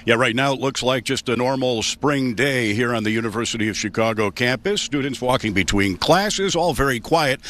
Yeah, right now it looks like just a normal spring day here on the University of Chicago campus. Students walking between classes, all very quiet.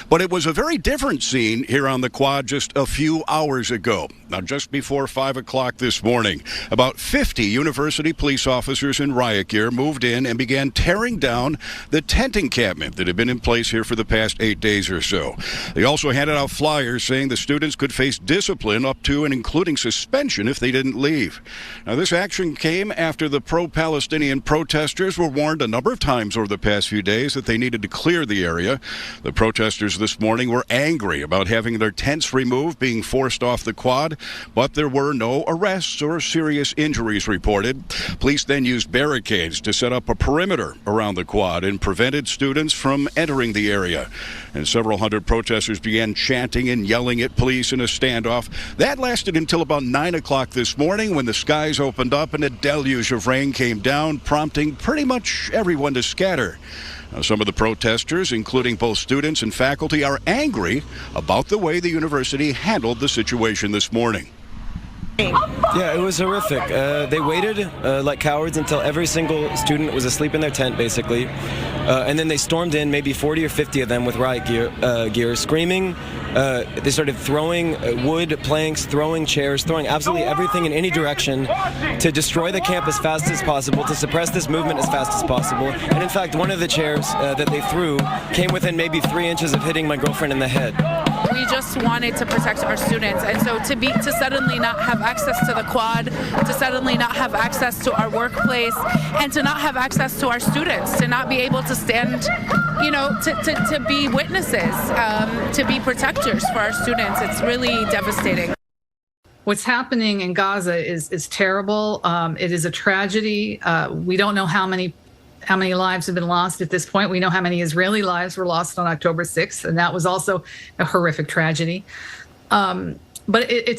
But it was a very different scene here on the quad just a few hours ago. Now, just before 5 o'clock this morning, about 50 university police officers in riot gear moved in and began tearing down the tent encampment that had been in place here for the past 8 days or so. They also handed out flyers saying the students could face discipline up to and including suspension if they didn't leave. Now, this action came after the pro-Palestinian protesters were warned a number of times over the past few days that they needed to clear the area. The protesters this morning were angry about having their tents removed, being forced off the quad, but there were no arrests or serious injuries reported. Police then used barricades to set up a perimeter around the quad and prevented students from entering the area. And several hundred protesters began chanting and yelling at police in a standoff. That lasted until about 9 o'clock this morning when the skies opened up and a deluge of rain came down, prompting pretty much everyone to scatter. Now, some of the protesters, including both students and faculty, are angry about the way the university handled the situation this morning. Yeah, it was horrific. They waited like cowards until every single student was asleep in their tent, basically. And then they stormed in, maybe 40 or 50 of them with riot gear, screaming. They started throwing wood planks, throwing chairs, throwing absolutely everything in any direction to destroy the camp as fast as possible, to suppress this movement as fast as possible. And in fact, one of the chairs that they threw came within maybe 3 inches of hitting my girlfriend in the head. We just wanted to protect our students, and so to suddenly not have access to the quad, to suddenly not have access to our workplace, and to not have access to our students, to not be able to stand, to be witnesses, to be protectors for our students, it's really devastating. What's happening in Gaza is terrible. It is a tragedy. We don't know how many lives have been lost at this point. We know how many Israeli lives were lost on October 6th, and that was also a horrific tragedy. But it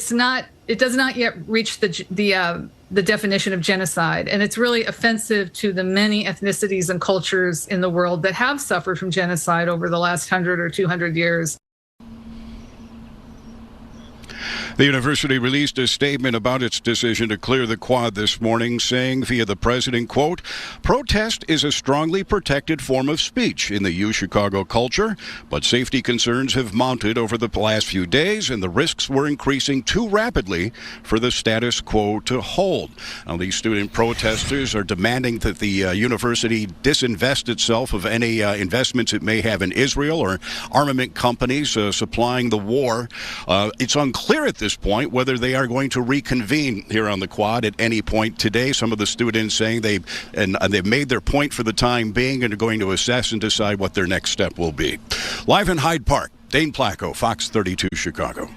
does not yet reach the definition of genocide, and it's really offensive to the many ethnicities and cultures in the world that have suffered from genocide over the last 100 or 200 years. The university released a statement about its decision to clear the quad this morning, saying via the president, quote, "Protest is a strongly protected form of speech in the U-Chicago culture, but safety concerns have mounted over the last few days, and the risks were increasing too rapidly for the status quo to hold." Now, these student protesters are demanding that the university disinvest itself of any investments it may have in Israel or armament companies supplying the war. It's unclear at this point whether they are going to reconvene here on the quad at any point today. Some of the students saying they've made their point for the time being and are going to assess and decide what their next step will be. Live in Hyde Park, Dane Placco, Fox 32 Chicago.